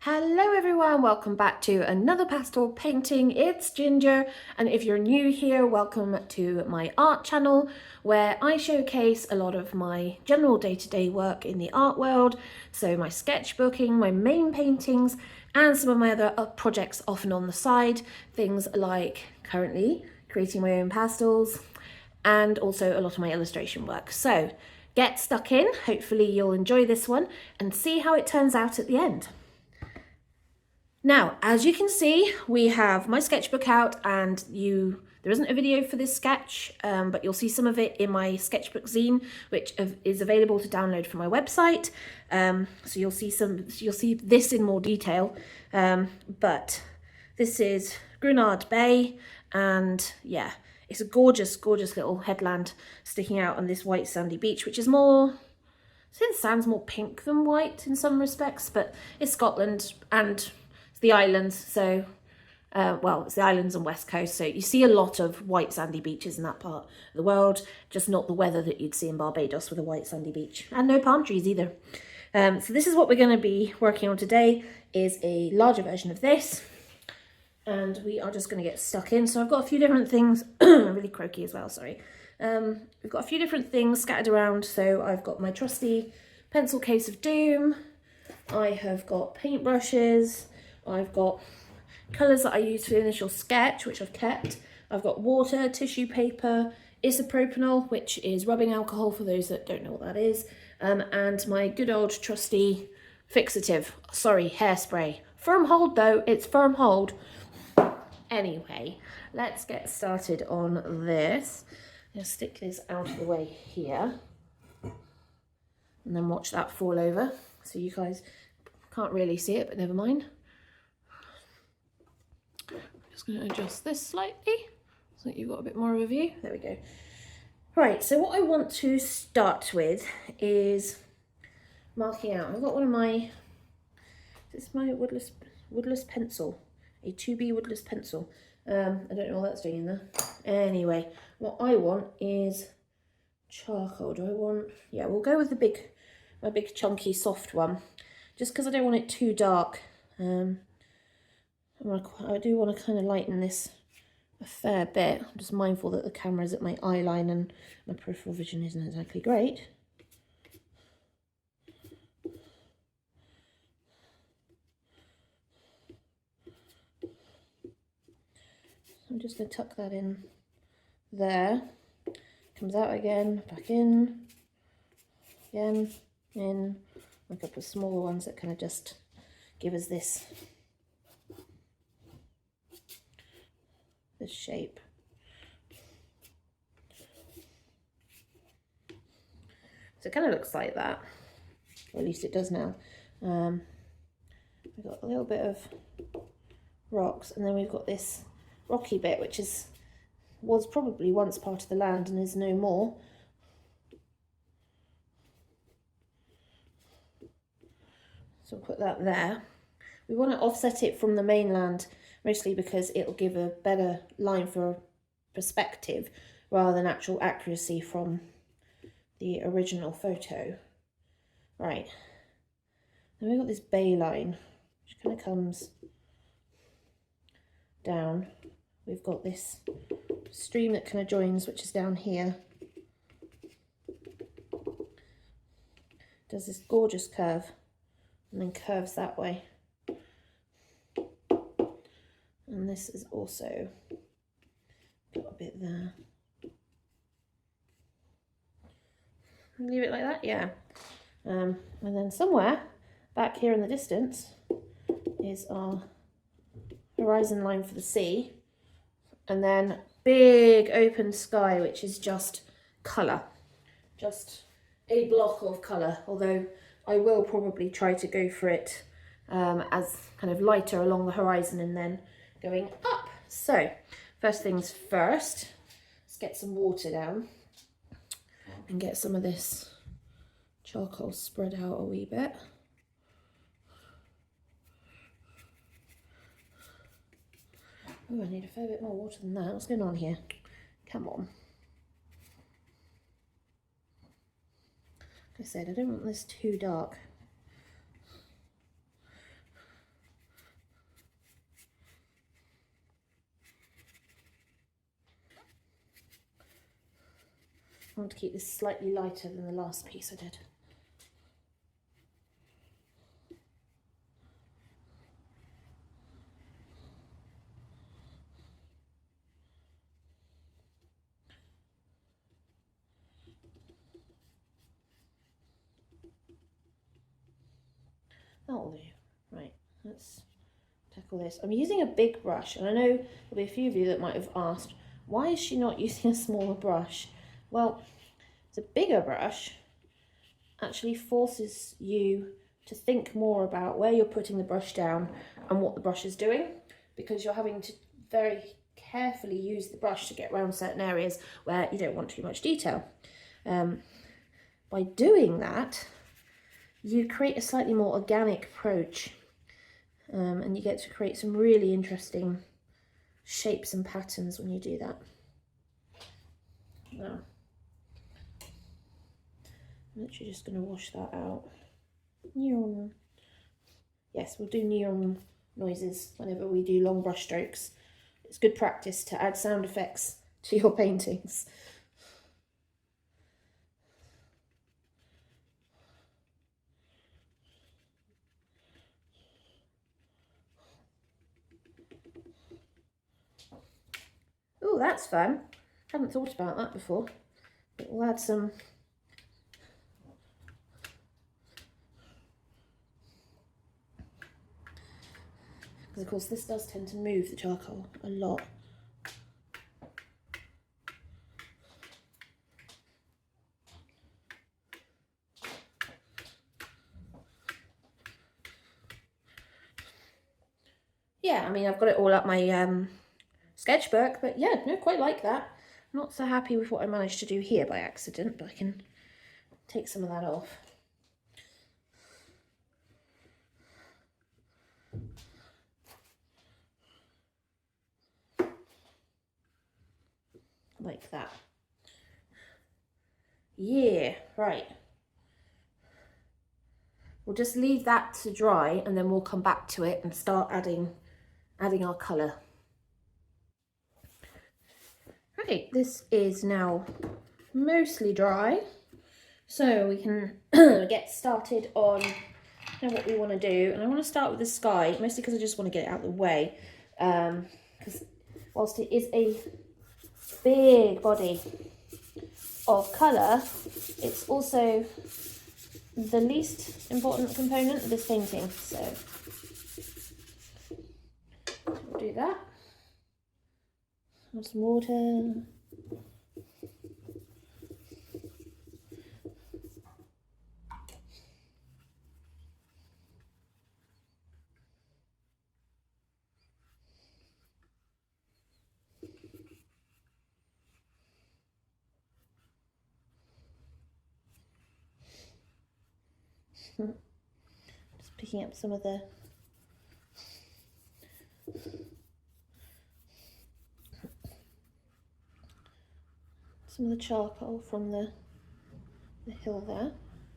Hello everyone, welcome back to another pastel painting. It's Ginger, and if you're new here, welcome to my art channel where I showcase a lot of my general day-to-day work in the art world. So my sketchbooking, my main paintings, and some of my other projects often on the side. Things like currently creating my own pastels and also a lot of my illustration work. So get stuck in, hopefully you'll enjoy this one and see how it turns out at the end. Now, as you can see, we have my sketchbook out and there isn't a video for this sketch, but you'll see some of it in my sketchbook zine, which is available to download from my website. So you'll see this in more detail, but this is Gruinard Bay, and yeah, it's a gorgeous, gorgeous little headland sticking out on this white sandy beach, which is more, since sand's more pink than white in some respects, but it's Scotland and the islands, so well, it's the islands and west coast, so you see a lot of white sandy beaches in that part of the world, just not the weather that you'd see in Barbados with a white sandy beach, and no palm trees either. So this is what we're going to be working on today, is a larger version of this, and we are just going to get stuck in. So I've got a few different things. I'm really croaky as well, sorry. We've got a few different things scattered around. So I've got my trusty pencil case of doom, I have got paintbrushes, I've got colours that I use for the initial sketch, which I've kept. I've got water, tissue paper, isopropanol, which is rubbing alcohol for those that don't know what that is, and my good old trusty fixative, sorry, hairspray. Firm hold though, it's firm hold. Anyway, let's get started on this. I'm going to stick this out of the way here and then watch that fall over. So you guys can't really see it, but never mind. Just going to adjust this slightly so that you've got a bit more of a view. There we go. Right, so what I want to start with is marking out. I've got one of my, this is my woodless pencil, a 2B woodless pencil. I don't know what that's doing in there. Anyway, what I want is charcoal. Do I want, yeah, we'll go with my big chunky soft one, just because I don't want it too dark. I do want to kind of lighten this a fair bit. I'm just mindful that the camera's at my eye line and my peripheral vision isn't exactly great. I'm just going to tuck that in there. Comes out again, back in, again, in. A couple of smaller ones that kind of just give us this shape. So it kind of looks like that, or at least it does now. We've got a little bit of rocks, and then we've got this rocky bit, which was probably once part of the land and is no more. So we'll put that there. We want to offset it from the mainland, mostly because it'll give a better line for perspective rather than actual accuracy from the original photo. Right, then we've got this bay line, which kind of comes down. We've got this stream that kind of joins, which is down here. Does this gorgeous curve and then curves that way. And this is also got a bit there. Leave it like that, yeah. And then somewhere back here in the distance is our horizon line for the sea. And then big open sky, which is just colour. Just a block of colour, although I will probably try to go for it as kind of lighter along the horizon and then going up. So first things first, let's get some water down and get some of this charcoal spread out a wee bit. Oh, I need a fair bit more water than that. What's going on here? Come on. Like I said, I don't want this too dark. I want to keep this slightly lighter than the last piece I did. That'll do. Right, let's tackle this. I'm using a big brush, and I know there'll be a few of you that might have asked, why is she not using a smaller brush? Well, the bigger brush actually forces you to think more about where you're putting the brush down and what the brush is doing, because you're having to very carefully use the brush to get around certain areas where you don't want too much detail. By doing that, you create a slightly more organic approach, and you get to create some really interesting shapes and patterns when you do that. Now, I'm literally just going to wash that out. Neon. Yes, we'll do neon noises whenever we do long brush strokes. It's good practice to add sound effects to your paintings. Oh, that's fun. Haven't thought about that before. But we'll add some because of course this does tend to move the charcoal a lot. Yeah, I mean, I've got it all up my sketchbook, but yeah, no, quite like that. Not so happy with what I managed to do here by accident, but I can take some of that off. Like that. Yeah, right. We'll just leave that to dry and then we'll come back to it and start adding our colour. Right, this is now mostly dry, so we can get started on what we want to do. And I want to start with the sky, mostly because I just want to get it out of the way, because whilst it is a big body of colour, it's also the least important component of this painting, so we'll do that. Add some water. Just picking up some of the charcoal from the hill there,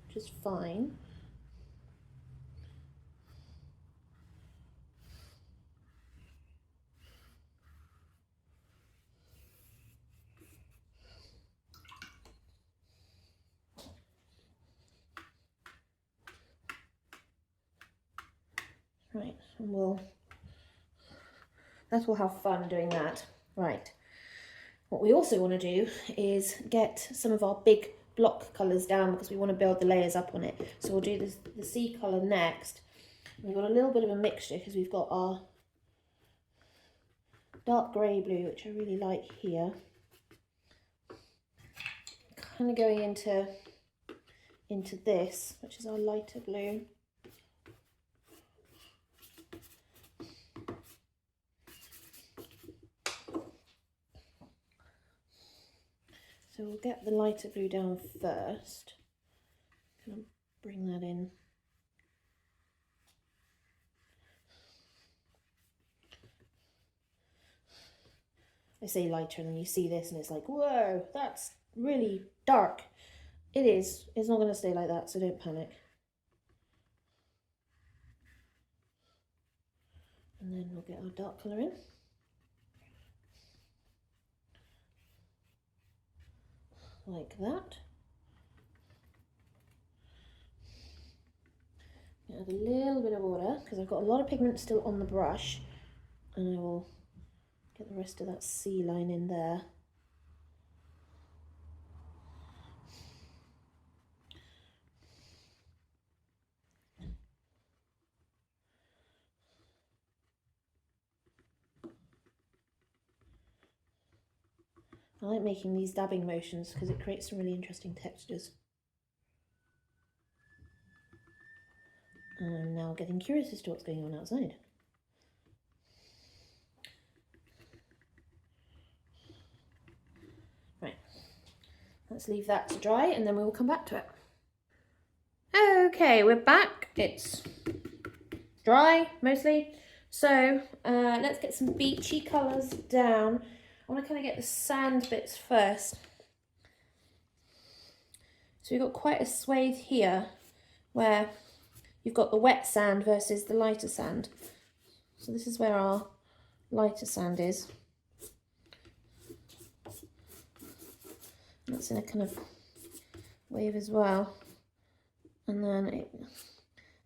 which is fine. Right, and we'll have fun doing that. Right. What we also want to do is get some of our big block colours down, because we want to build the layers up on it. So we'll do the sea colour next. We've got a little bit of a mixture because we've got our dark grey blue, which I really like here. Kind of going into this, which is our lighter blue. So we'll get the lighter blue down first. Kind of bring that in. I say lighter and then you see this and it's like, whoa, that's really dark. It is. It's not going to stay like that, so don't panic. And then we'll get our dark colour in. like that. Add a little bit of water because I've got a lot of pigment still on the brush, and I will get the rest of that sea line in there. I like making these dabbing motions because it creates some really interesting textures. And I'm now getting curious as to what's going on outside. Right, let's leave that to dry and then we will come back to it. Okay, we're back. It's dry, mostly. So let's get some beachy colours down. I want to kind of get the sand bits first. So we've got quite a swathe here where you've got the wet sand versus the lighter sand. So this is where our lighter sand is. That's in a kind of wave as well. And then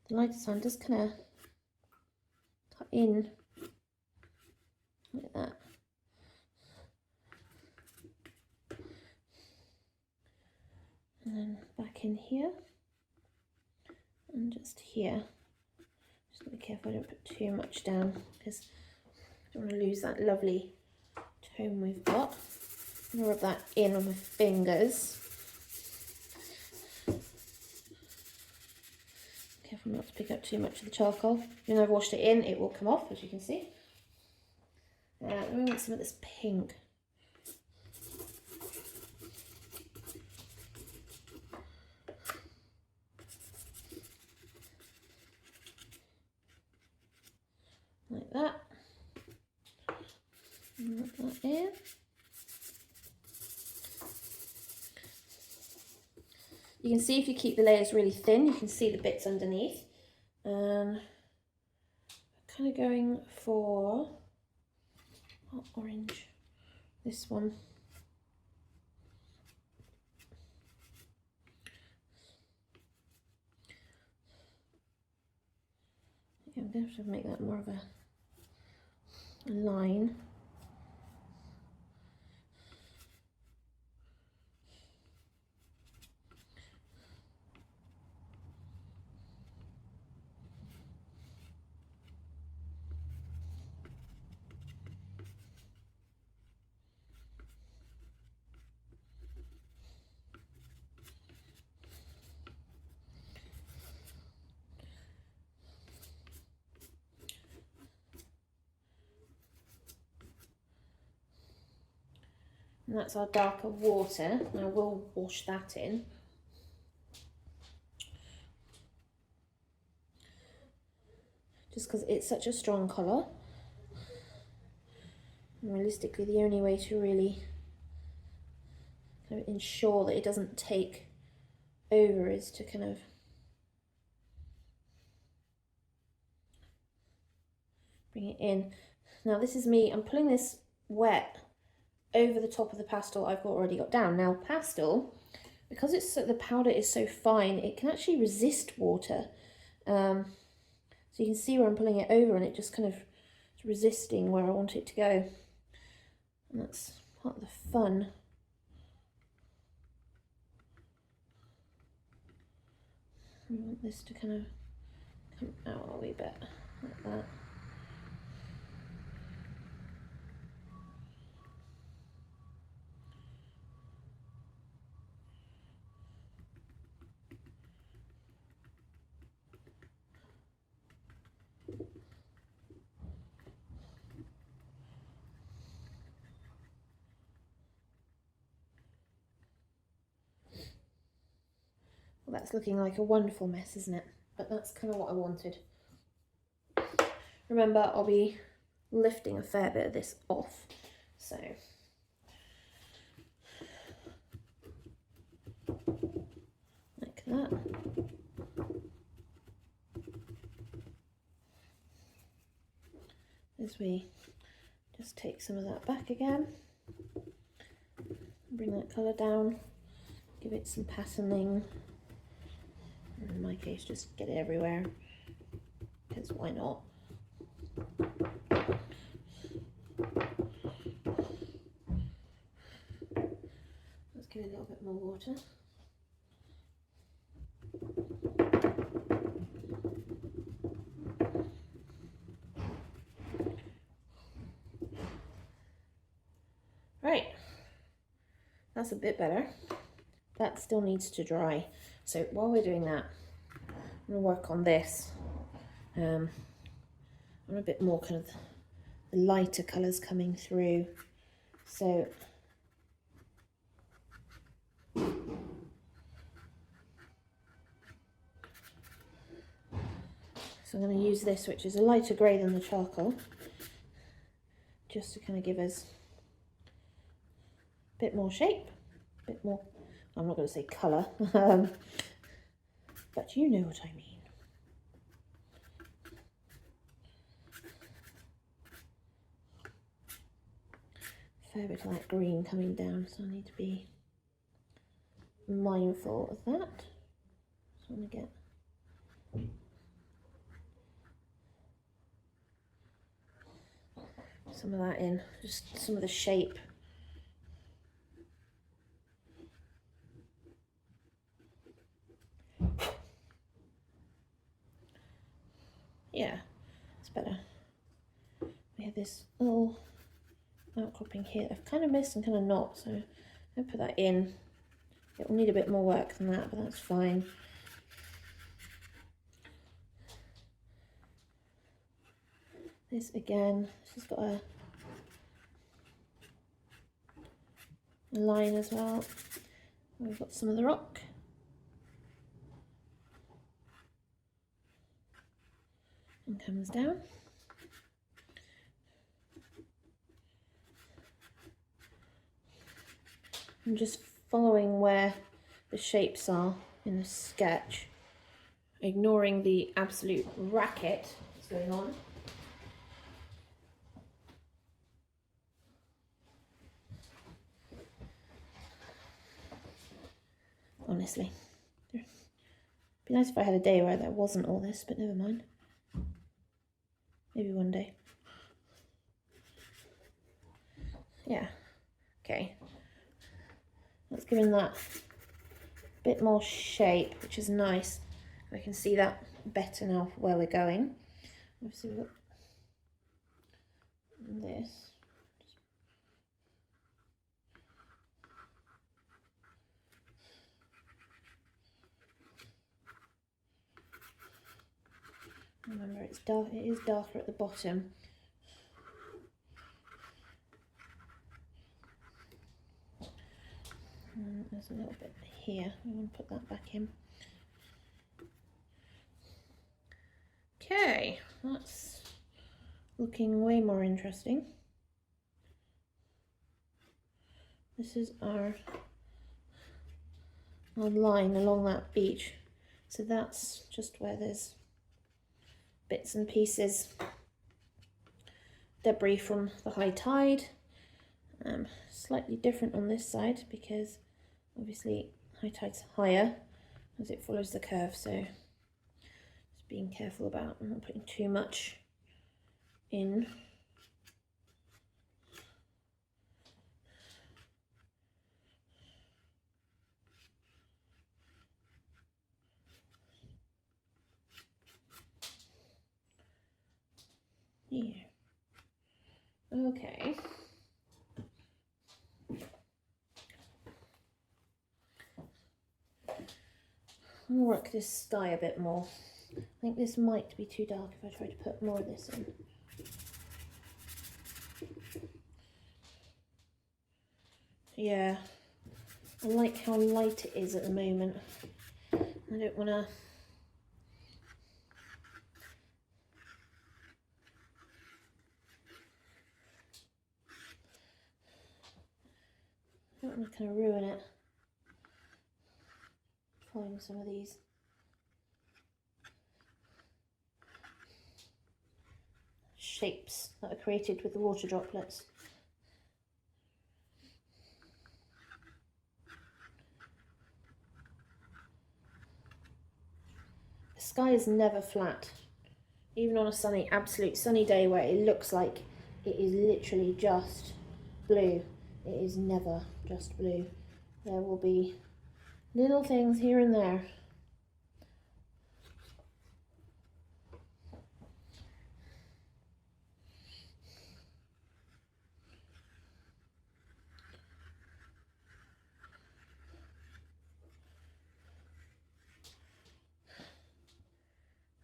the lighter sand just kind of cut in like that. And then back in here and just here. Just be careful I don't put too much down because I don't want to lose that lovely tone we've got. I'm going to rub that in on my fingers. Careful not to pick up too much of the charcoal. Even though I've washed it in, it will come off, as you can see. Let me want some of this pink. Like that. And rub that in. You can see if you keep the layers really thin, you can see the bits underneath. Kind of going for hot orange, this one. Yeah, I'm going to have to make that more of a line. And that's our darker water. Now we'll wash that in. Just because it's such a strong colour. And realistically, the only way to really kind of ensure that it doesn't take over is to kind of bring it in. Now this is me, I'm pulling this wet over the top of the pastel I've already got down. Now pastel, because it's the powder is so fine, it can actually resist water. So you can see where I'm pulling it over and it just kind of is resisting where I want it to go. And that's part of the fun. I want this to kind of come out a wee bit like that. Well, that's looking like a wonderful mess, isn't it? But that's kind of what I wanted. Remember, I'll be lifting a fair bit of this off, so like that. As we just take some of that back again, bring that colour down give it some patterning. In my case, just get it everywhere, because why not? Let's give it a little bit more water. Right, that's a bit better. That still needs to dry. So while we're doing that, I'm going to work on this. On a bit more kind of the lighter colours coming through. So I'm going to use this, which is a lighter grey than the charcoal, just to kind of give us a bit more shape, a bit more, I'm not going to say colour, but you know what I mean. Fair bit of that green coming down, so I need to be mindful of that. Just want to get some of that in, just some of the shape. Yeah, it's better. We have this little outcropping here that I've kind of missed and kind of not, so I'll put that in. It will need a bit more work than that, but that's fine. This again, this has got a line as well. We've got some of the rock. And comes down. I'm just following where the shapes are in the sketch, ignoring the absolute racket that's going on. Honestly, it'd be nice if I had a day where there wasn't all this, but never mind. Maybe one day. Yeah, okay. That's giving that a bit more shape, which is nice. I can see that better now where we're going. Obviously we've got this. Remember, it's dark. It is darker at the bottom. And there's a little bit here. I want to put that back in. Okay, that's looking way more interesting. This is our line along that beach. So that's just where there's bits and pieces, debris from the high tide. Slightly different on this side because obviously high tide's higher as it follows the curve, so just being careful about not putting too much in. Yeah. Okay. I'm gonna work this sky a bit more. I think this might be too dark if I try to put more of this in. Yeah, I like how light it is at the moment. I don't want to kind of ruin it. Following some of these shapes that are created with the water droplets. sky is never flat. Even on a sunny, absolute sunny day where it looks like it is literally just blue, it is never just blue. There will be little things here and there.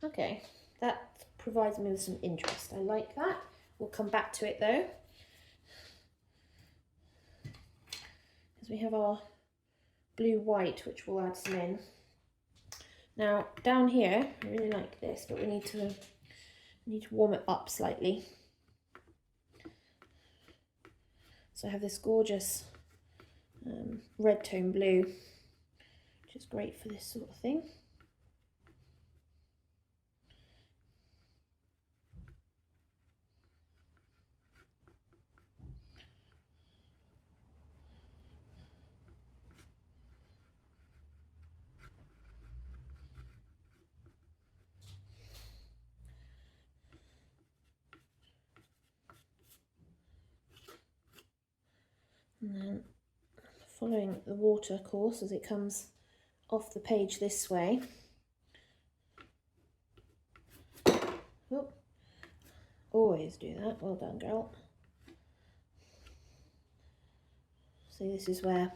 Okay, that provides me with some interest. I like that. We'll come back to it though, because we have our blue-white, which we'll add some in. Now down here, I really like this, but we need to warm it up slightly. So I have this gorgeous red tone blue, which is great for this sort of thing. And then following the water course as it comes off the page this way. Oh, always do that. Well done, girl. So this is where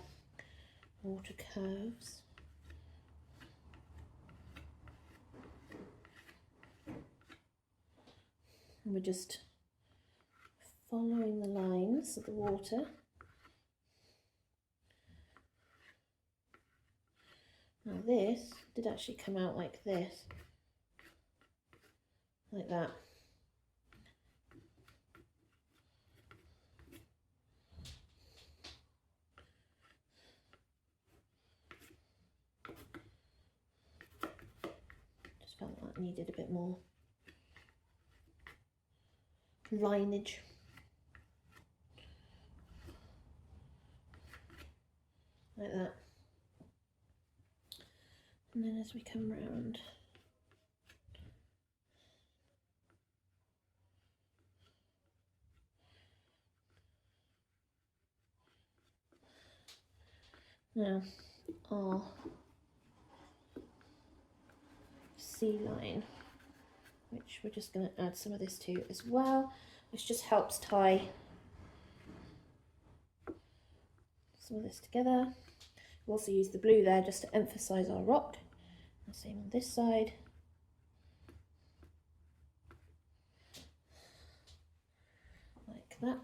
water curves. And we're just following the lines of the water. Now this did actually come out like this, like that. Just felt that needed a bit more lineage. Like that. And then as we come round, now our sea line, which we're just going to add some of this to as well, which just helps tie some of this together. We'll also use the blue there just to emphasize our rock. The same on this side. Like that.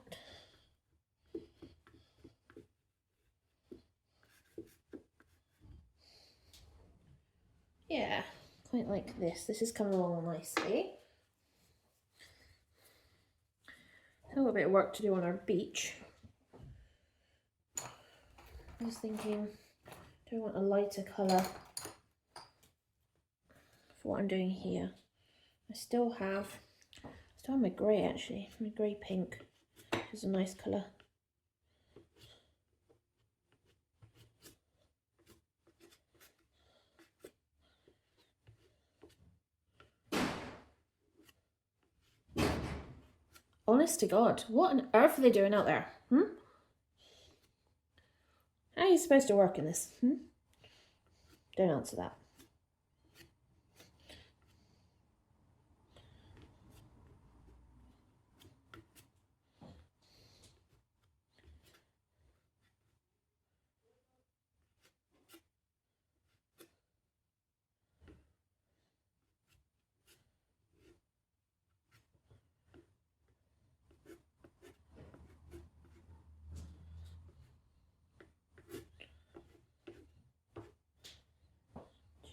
Yeah, quite like this. This is coming along nicely. A little bit of work to do on our beach. I was thinking, do I want a lighter colour for what I'm doing here? I still have my grey actually, my grey pink, which is a nice colour. Honest to God, what on earth are they doing out there? How are you supposed to work in this? Don't answer that.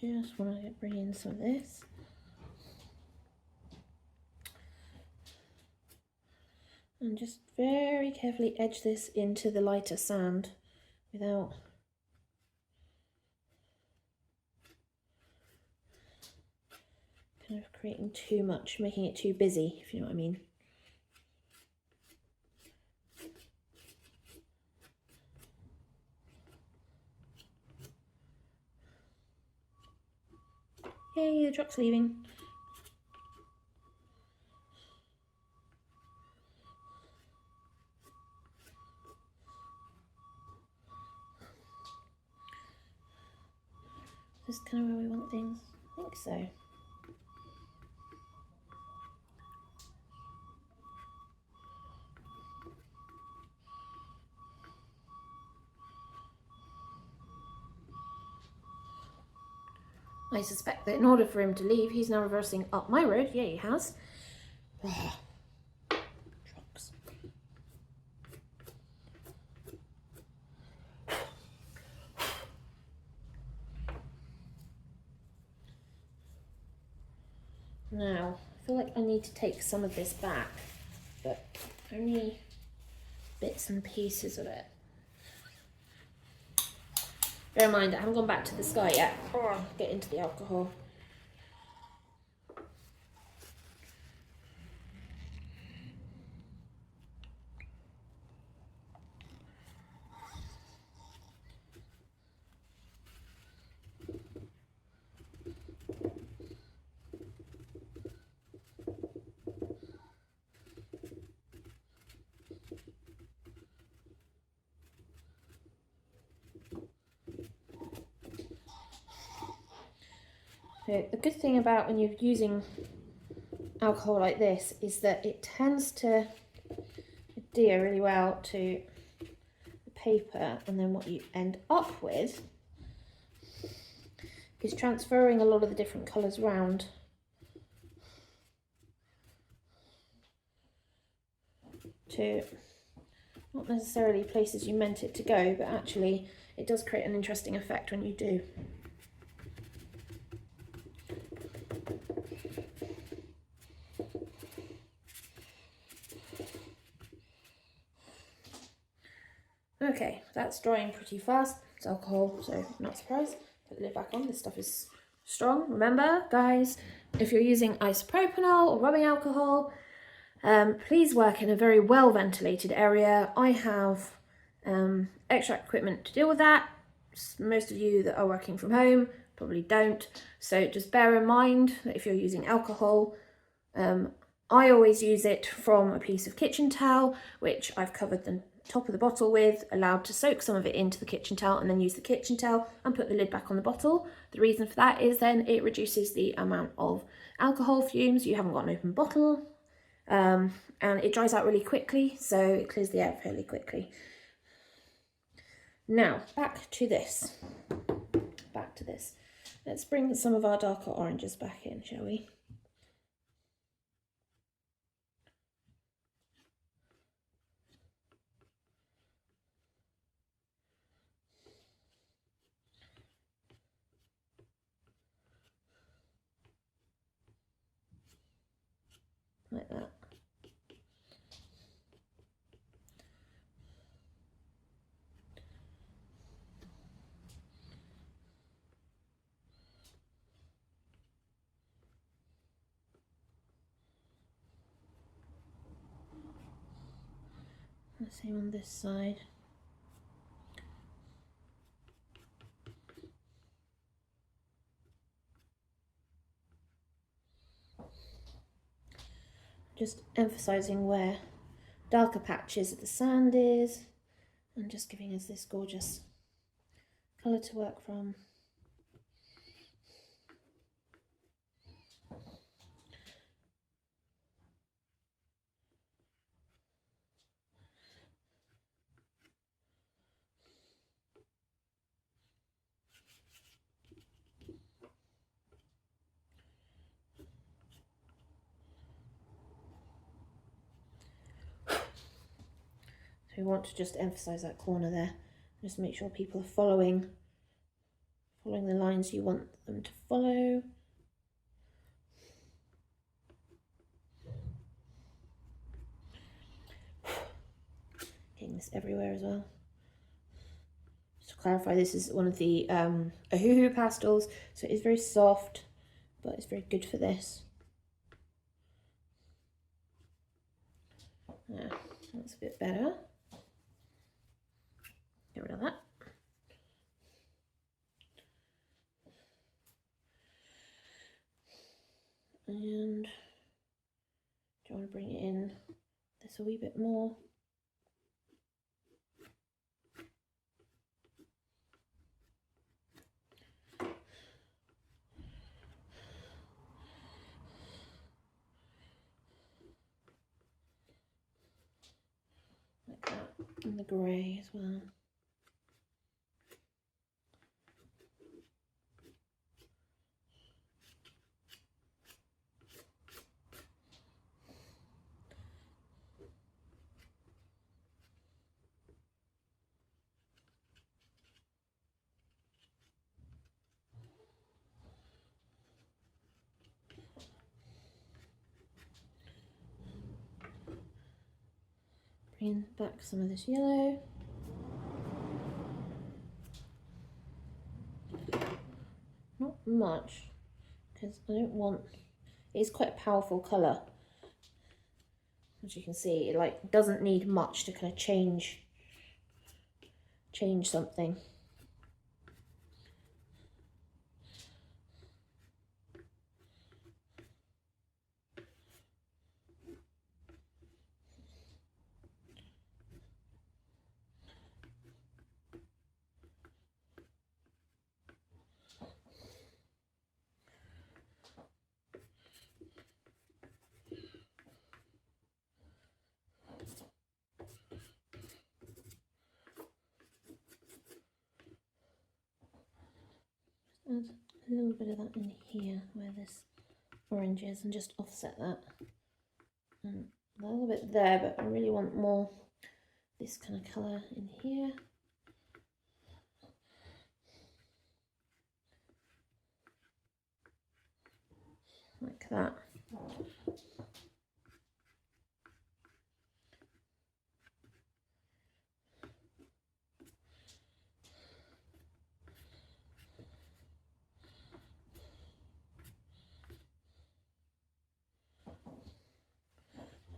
Just want to bring in some of this. And just very carefully edge this into the lighter sand without kind of creating too much, making it too busy, if you know what I mean. Yay, the truck's leaving. Is this kind of where we want things? I think so. I suspect that in order for him to leave, he's now reversing up my road. Yeah, he has. Trucks. Now, I feel like I need to take some of this back, but only bits and pieces of it. Bear in mind, I haven't gone back to the sky yet. Oh, get into the alcohol. So the good thing about when you're using alcohol like this is that it tends to adhere really well to the paper, and then what you end up with is transferring a lot of the different colours round. To not necessarily places you meant it to go, but actually it does create an interesting effect when you do. Okay, that's drying pretty fast. It's alcohol, so not surprised. Put the lid back on. This stuff is strong. Remember, guys, if you're using isopropanol or rubbing alcohol, please work in a very well ventilated area. I have extract equipment to deal with that. Most of you that are working from home probably don't. So just bear in mind that if you're using alcohol, I always use it from a piece of kitchen towel, which I've covered the top of the bottle with, allowed to soak some of it into the kitchen towel, and then use the kitchen towel and put the lid back on the bottle. The reason for that is then it reduces the amount of alcohol fumes. You haven't got an open bottle, and it dries out really quickly, so it clears the air fairly quickly. Now, back to this. Let's bring some of our darker oranges back in, shall we? Like that. The same on this side. Just emphasising where darker patches of the sand is, and just giving us this gorgeous colour to work from. So we want to just emphasise that corner there. Just make sure people are following the lines you want them to follow. Getting this everywhere as well. Just to clarify, this is one of the Ohuhu pastels, so it is very soft, but it's very good for this. Yeah, that's a bit better. Get rid of that. And do you want to bring it in this a wee bit more? Like that, and the grey as well. Bring back some of this yellow. Not much, because I don't want, it's quite a powerful colour. As you can see, it like doesn't need much to kind of change something. Add a little bit of that in here where this orange is and just offset that. And a little bit there, but I really want more this kind of colour in here. Like that.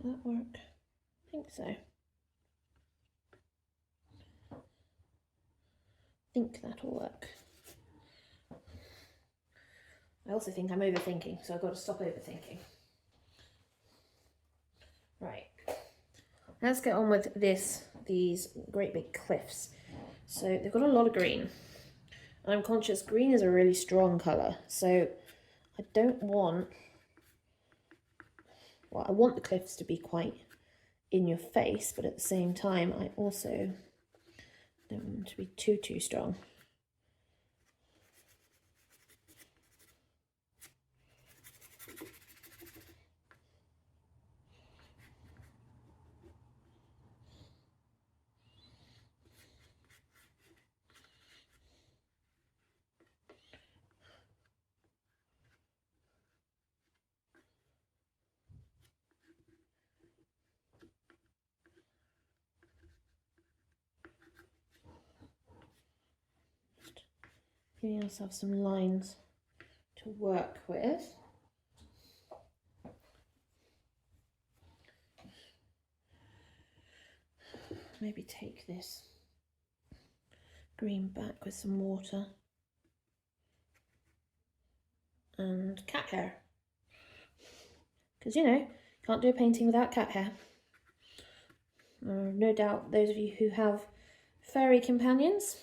Will that work? I think so. I think that'll work. I also think I'm overthinking, so I've got to stop overthinking. Right, let's get on with these great big cliffs. So they've got a lot of green. And I'm conscious green is a really strong colour, so I don't want, well, I want the cliffs to be quite in your face, but at the same time I also don't want them to be too strong. Giving ourselves some lines to work with. Maybe take this green back with some water and cat hair, because you know, can't do a painting without cat hair. No doubt those of you who have fairy companions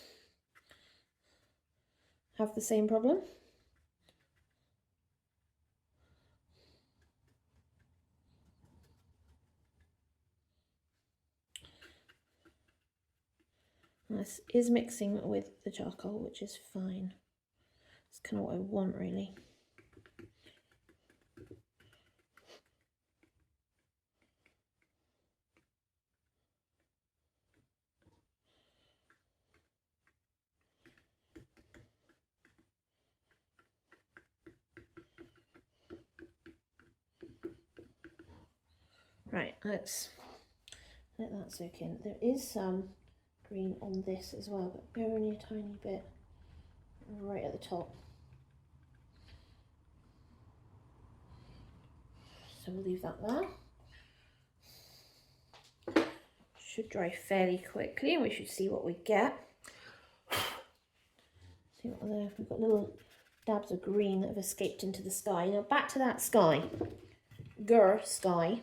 have the same problem. This is mixing with the charcoal, which is fine. It's kind of what I want, really. Right, let's let that soak in. There is some green on this as well, but only a tiny bit right at the top. So we'll leave that there. Should dry fairly quickly and we should see what we get. See what there, we've got little dabs of green that have escaped into the sky. Now back to that sky. Sky.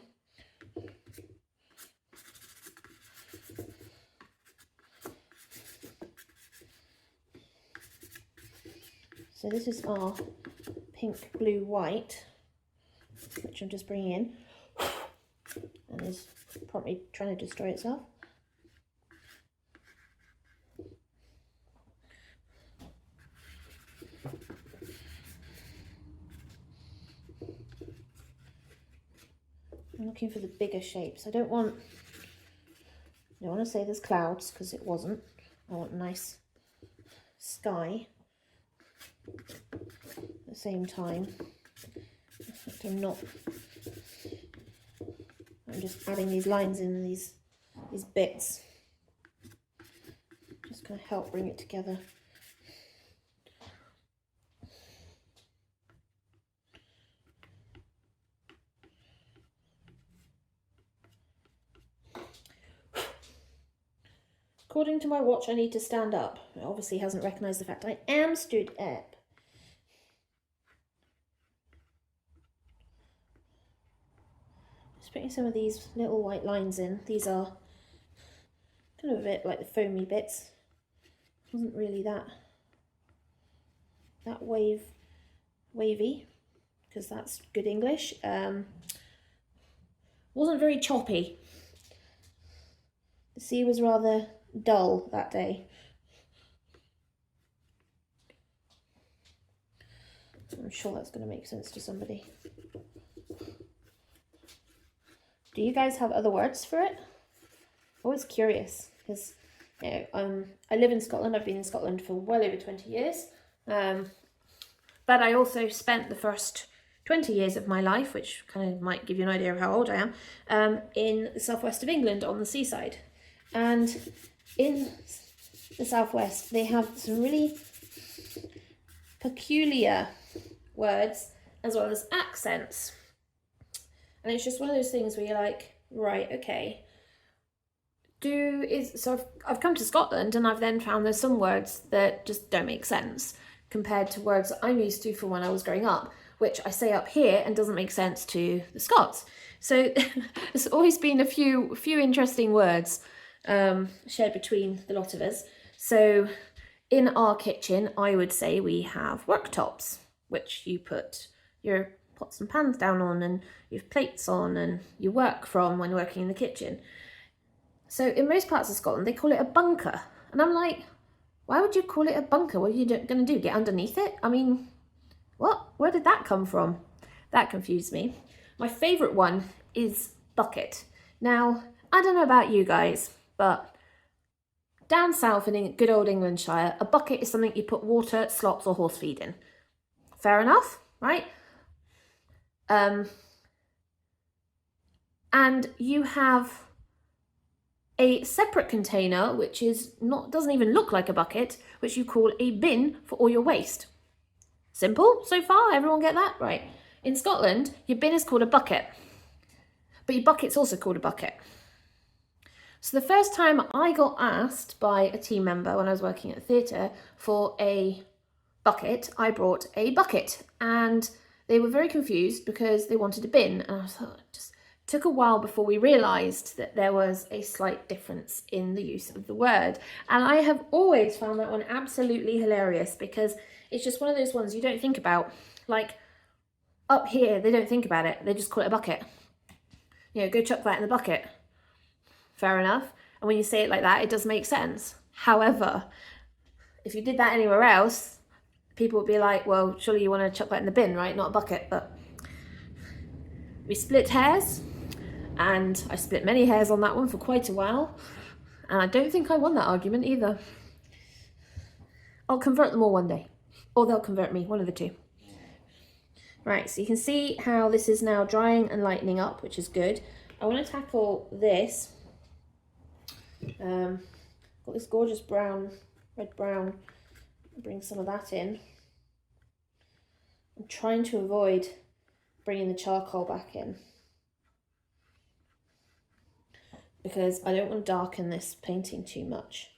So this is our pink, blue, white, which I'm just bringing in, and is probably trying to destroy itself. I'm looking for the bigger shapes. I don't want to say there's clouds, because it wasn't. I want a nice sky at the same time. I'm just adding these lines in, these bits. Just going to help bring it together. According to my watch, I need to stand up. It obviously hasn't recognised the fact I am stood up. Just putting some of these little white lines in. These are kind of a bit like the foamy bits. Wasn't really that wavy, because that's good English. Wasn't very choppy. The sea was rather dull that day. I'm sure that's going to make sense to somebody. Do you guys have other words for it? Always curious, because I live in Scotland. I've been in Scotland for well over 20 years. But I also spent the first 20 years of my life, which kind of might give you an idea of how old I am, in the southwest of England on the seaside. And in the southwest, they have some really peculiar words as well as accents. And it's just one of those things where you're like, right, okay. So I've come to Scotland, and I've then found there's some words that just don't make sense compared to words that I'm used to from when I was growing up, which I say up here and doesn't make sense to the Scots. So there's always been a few interesting words shared between the lot of us. So in our kitchen, I would say we have worktops, which you put your pots and pans down on, and you have plates on, and you work from when working in the kitchen. So in most parts of Scotland, they call it a bunker. And I'm like, why would you call it a bunker? What are you going to do, get underneath it? I mean, what? Where did that come from? That confused me. My favourite one is bucket. Now, I don't know about you guys, but down south in good old Englandshire, a bucket is something you put water, slops or horse feed in. Fair enough, right? And you have a separate container, which doesn't even look like a bucket, which you call a bin for all your waste. Simple so far? Everyone get that? Right. In Scotland, your bin is called a bucket, but your bucket's also called a bucket. So the first time I got asked by a team member when I was working at the theatre for a bucket, I brought a bucket, and they were very confused because they wanted a bin, and I thought, just took a while before we realised that there was a slight difference in the use of the word. And I have always found that one absolutely hilarious, because it's just one of those ones you don't think about. Like, up here, they don't think about it. They just call it a bucket. You know, go chuck that in the bucket. Fair enough. And when you say it like that, it does make sense. However, if you did that anywhere else, people would be like, well, surely you want to chuck that in the bin, right? Not a bucket. But we split hairs. And I split many hairs on that one for quite a while. And I don't think I won that argument either. I'll convert them all one day. Or they'll convert me, one of the two. Right, so you can see how this is now drying and lightening up, which is good. I want to tackle this. Got this gorgeous brown, red brown. Bring some of that in. I'm trying to avoid bringing the charcoal back in, because I don't want to darken this painting too much.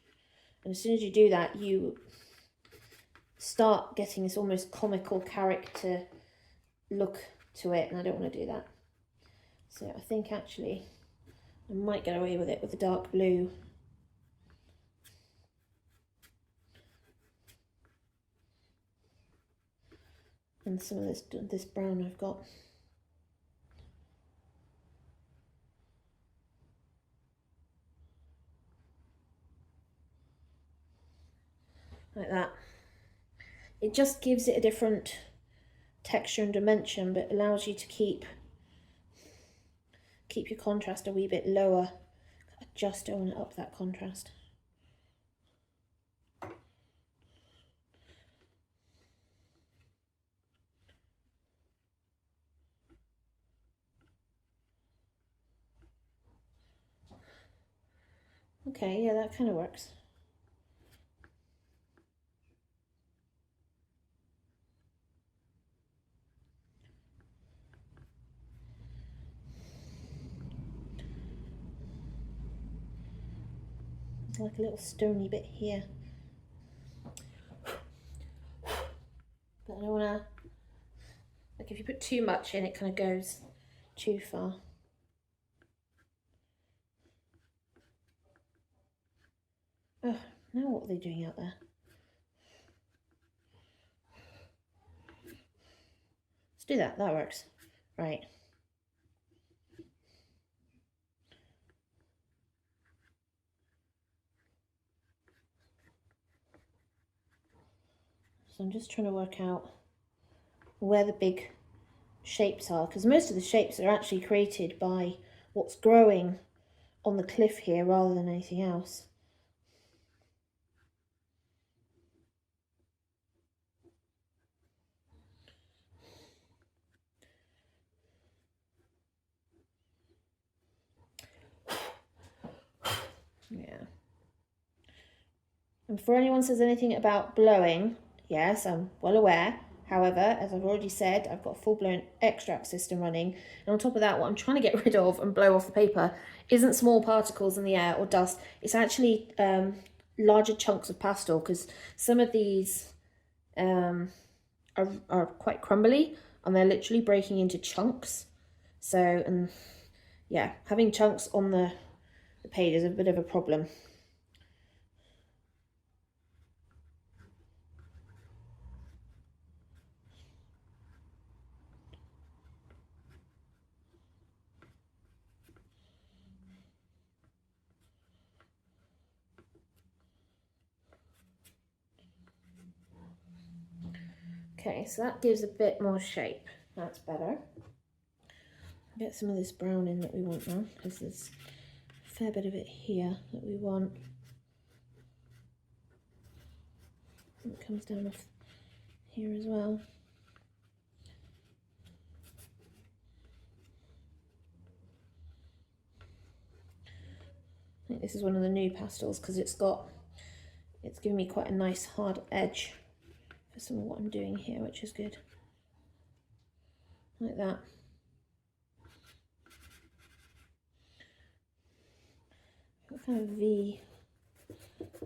And as soon as you do that, you start getting this almost comical character look to it, and I don't want to do that. So I think actually I might get away with it with the dark blue. And some of this brown I've got. Like that. It just gives it a different texture and dimension, but allows you to keep your contrast a wee bit lower. I just don't want to up that contrast. Okay, yeah, that kind of works. There's like a little stony bit here. But I don't want to, like if you put too much in, it kind of goes too far. Oh, now what are they doing out there? Let's do that, that works. Right. So I'm just trying to work out where the big shapes are, because most of the shapes are actually created by what's growing on the cliff here rather than anything else. Yeah. And for anyone says anything about blowing, yes, I'm well aware. However, as I've already said, I've got a full-blown extract system running. And on top of that, what I'm trying to get rid of and blow off the paper isn't small particles in the air or dust. It's actually larger chunks of pastel, because some of these are quite crumbly and they're literally breaking into chunks. So, and yeah, having chunks on the page is a bit of a problem. Okay, so that gives a bit more shape. That's better. Get some of this brown in that we want now, because there's a fair bit of it here that we want. It comes down off here as well. I think this is one of the new pastels because it's given me quite a nice hard edge for some of what I'm doing here, which is good. Like that. Got kind of V,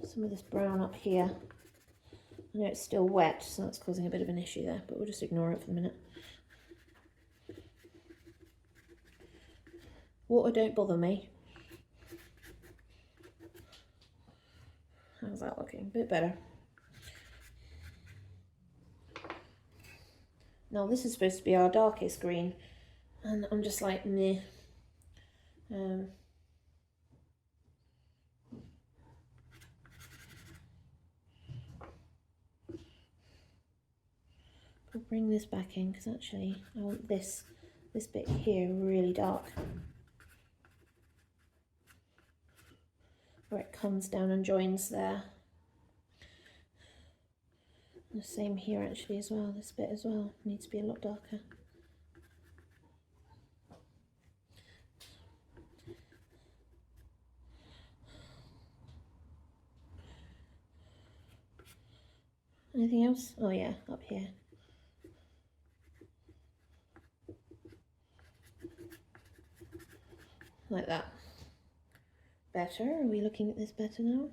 some of this brown up here. I know it's still wet, so that's causing a bit of an issue there, but we'll just ignore it for the minute. Water don't bother me. How's that looking? A bit better. Now this is supposed to be our darkest green, and I'm just like, meh. We'll bring this back in, because actually I want this bit here really dark, where it comes down and joins there. And the same here actually as well, this bit as well needs to be a lot darker. Anything else? Oh yeah, up here. Like that. Better? Are we looking at this better now?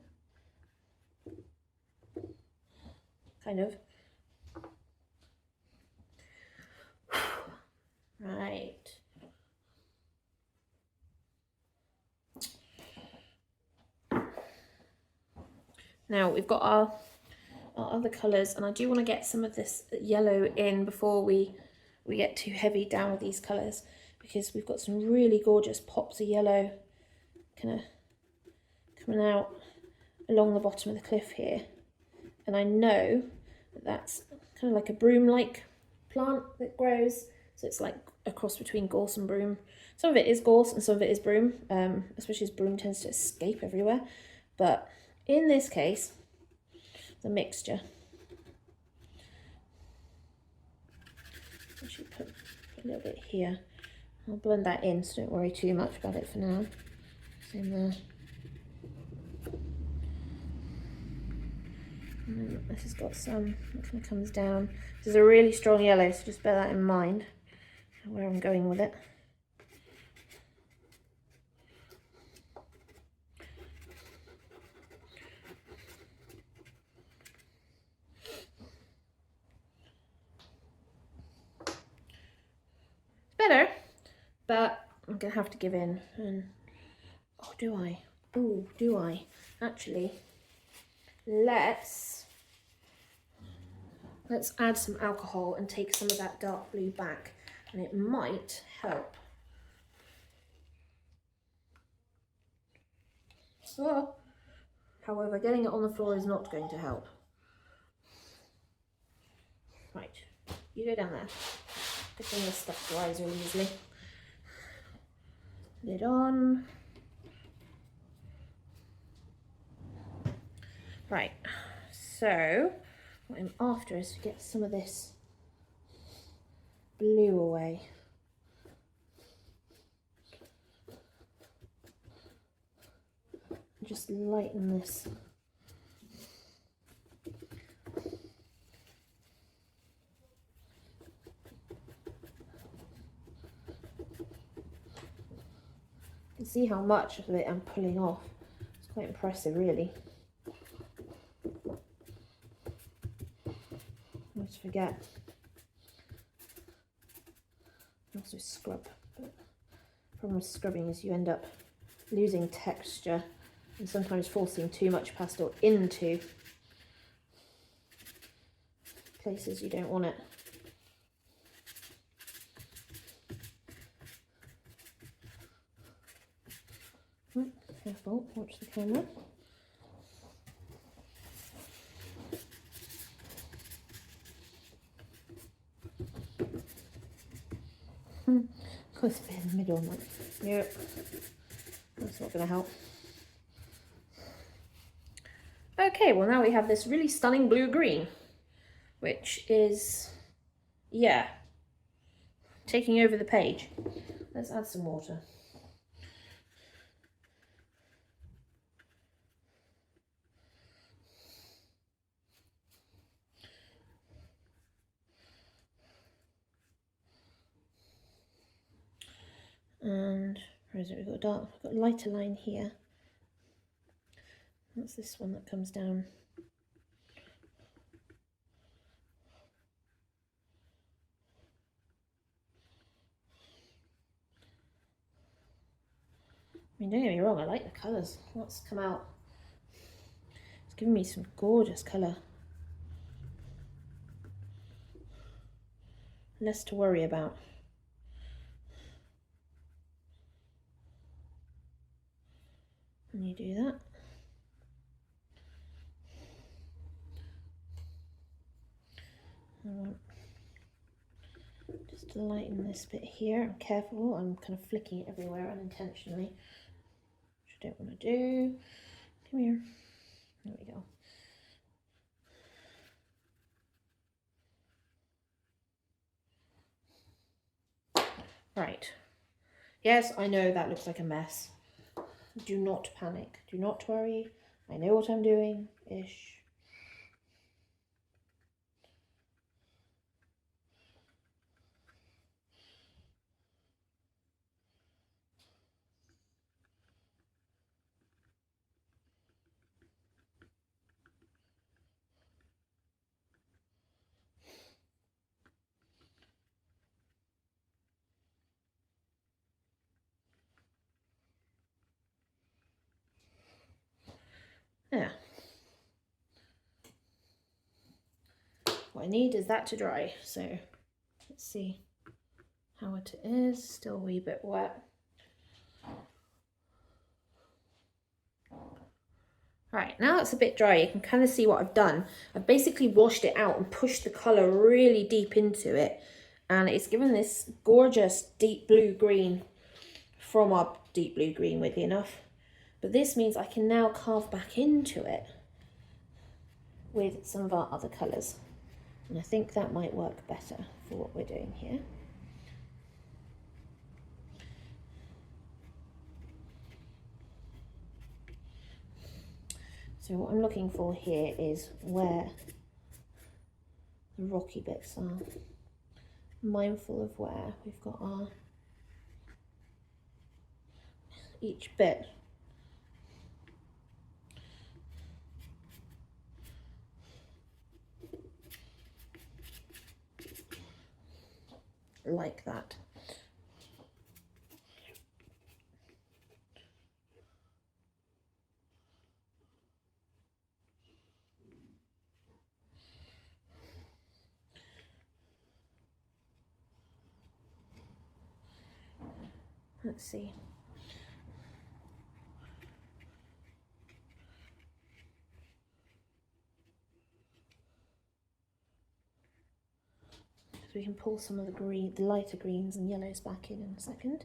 Kind of. Right. Now we've got our other colours, and I do want to get some of this yellow in before we get too heavy down with these colours, because we've got some really gorgeous pops of yellow kind of coming out along the bottom of the cliff here. And I know that that's kind of like a broom-like plant that grows, so it's like a cross between gorse and broom. Some of it is gorse and some of it is broom, especially as broom tends to escape everywhere. But in this case, the mixture. I should put a little bit here. I'll blend that in, so don't worry too much about it for now. It's in there. And then this has got some that kind of comes down. This is a really strong yellow, so just bear that in mind where I'm going with it. Better, but I'm gonna have to give in. And oh, do I? Oh, do I? Actually, let's add some alcohol and take some of that dark blue back, and it might help. Oh, however, getting it on the floor is not going to help. Right, you go down there. Good thing this stuff dries really easily. Lid on. Right, so what I'm after is to get some of this blue away. Just lighten this. You can see how much of it I'm pulling off. It's quite impressive, really. I always forget. I also scrub. But the problem with scrubbing is you end up losing texture and sometimes forcing too much pastel into places you don't want it. Careful, watch the camera. Close bit in the middle, I'm like, yep, that's not going to help. Okay, well now we have this really stunning blue-green, which is, yeah, taking over the page. Let's add some water. And where is it? We've got dark, we've got a lighter line here. That's this one that comes down. I mean, don't get me wrong, I like the colours. What's come out? It's giving me some gorgeous colour. Less to worry about. And you do that. Just to lighten this bit here. I'm careful, I'm kind of flicking it everywhere unintentionally, which I don't want to do. Come here. There we go. Right. Yes, I know that looks like a mess. Do not panic. Do not worry. I know what I'm doing. Ish. There. What I need is that to dry, so let's see how it is. Still a wee bit wet. Right, now it's a bit dry. You can kind of see what I've done. I've basically washed it out and pushed the colour really deep into it, and it's given this gorgeous deep blue green from our deep blue green, weirdly enough. But this means I can now carve back into it with some of our other colours. And I think that might work better for what we're doing here. So what I'm looking for here is where the rocky bits are. Mindful of where we've got our each bit. Like that. Let's see. So we can pull some of the lighter greens and yellows back in a second.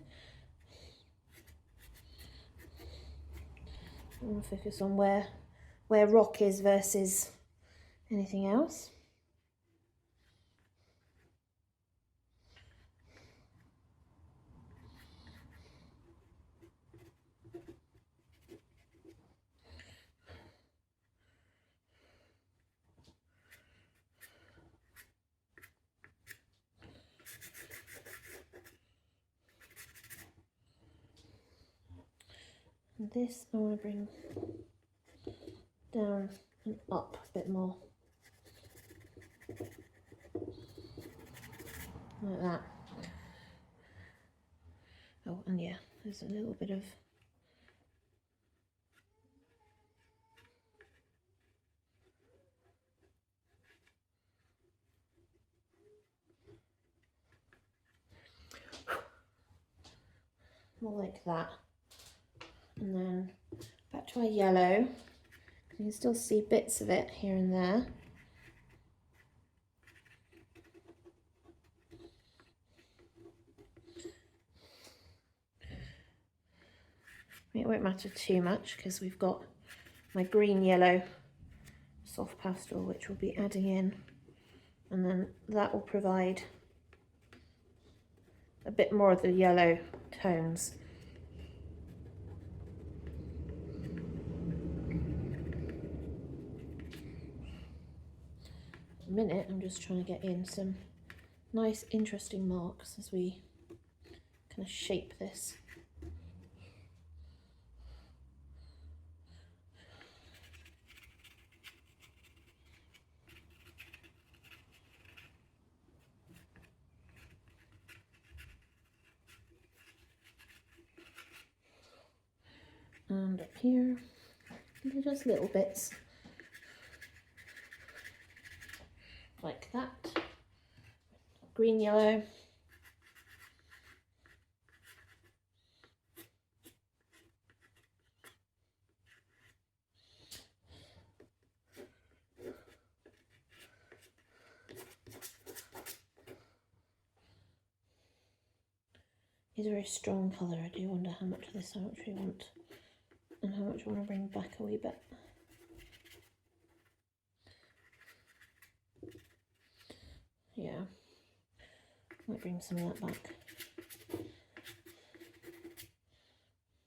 I want to focus on where rock is versus anything else. And this I want to bring down and up a bit more. Like that. Oh, and yeah, there's a little bit of more like that. And then back to our yellow. You can still see bits of it here and there. It won't matter too much because we've got my green yellow soft pastel which we'll be adding in, and then that will provide a bit more of the yellow tones. At the minute I'm just trying to get in some nice interesting marks as we kind of shape this. And up here, just little bits like that. Green, yellow. It's a very strong colour. I do wonder how much of this I actually want and how much I want to bring back a wee bit. Yeah, might bring some of that back.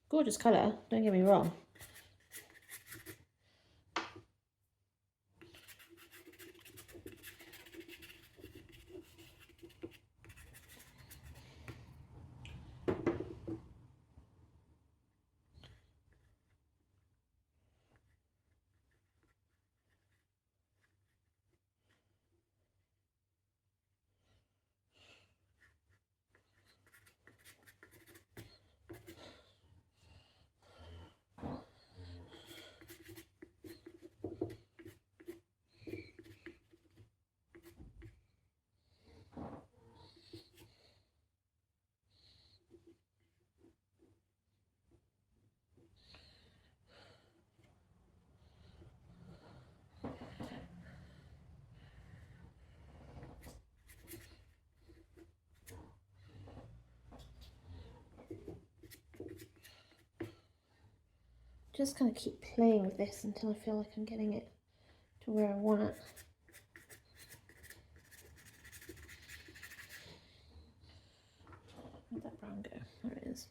Gorgeous colour, don't get me wrong. just kind of keep playing with this until I feel like I'm getting it to where I want it. Where'd that brown go? There it is.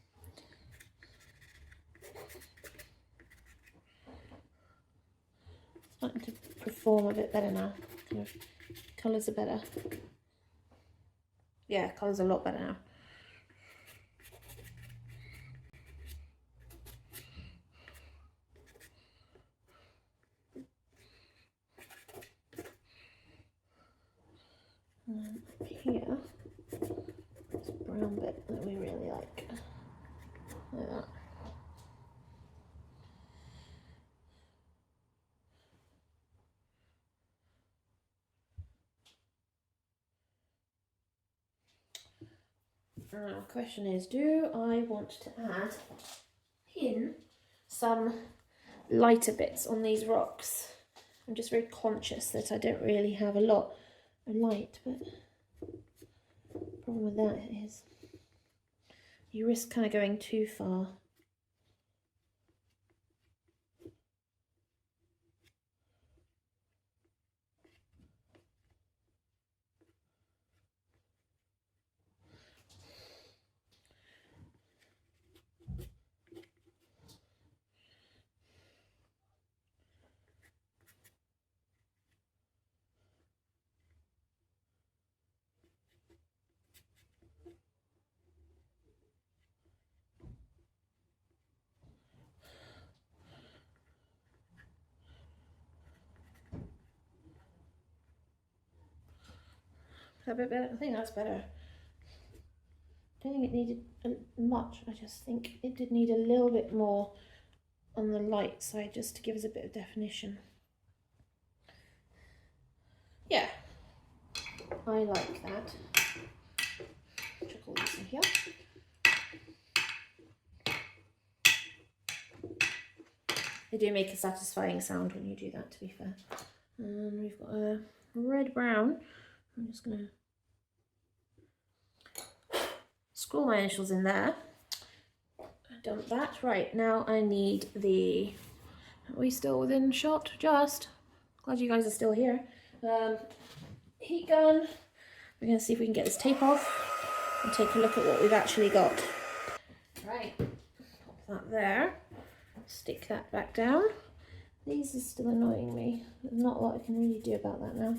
Starting to perform a bit better now. Kind of colours are better. Yeah, colours are a lot better now. And then up here, this brown bit that we really like that. Now, the question is, do I want to add in some lighter bits on these rocks? I'm just very conscious that I don't really have a lot of light, but the problem with that is you risk kind of going too far. A bit better. I think that's better. I don't think it needed much. I just think it did need a little bit more on the light side just to give us a bit of definition. Yeah, I like that. Chuck all this in here. They do make a satisfying sound when you do that, to be fair. And we've got a red-brown. I'm just going to scroll my initials in there. I've done that. Right, now I need the... Are we still within shot? Just. Glad you guys are still here. Heat gun. We're going to see if we can get this tape off and take a look at what we've actually got. Right, pop that there. Stick that back down. These are still annoying me. There's not a lot I can really do about that now.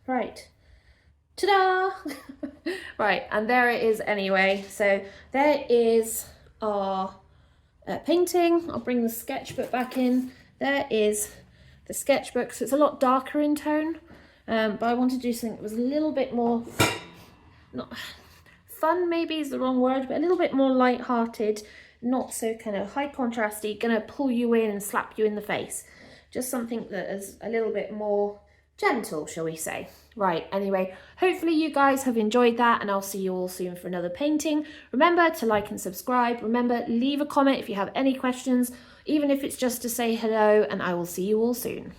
Right, ta-da! Right, and there it is anyway. So there is our painting. I'll bring the sketchbook back in. There is the sketchbook. So it's a lot darker in tone, but I wanted to do something that was a little bit more, not fun maybe is the wrong word, but a little bit more light-hearted, not so kind of high contrasty, gonna pull you in and slap you in the face. Just something that is a little bit more gentle, shall we say. Right, anyway, hopefully you guys have enjoyed that, and I'll see you all soon for another painting. Remember to like and subscribe. Remember, leave a comment if you have any questions, even if it's just to say hello, and I will see you all soon.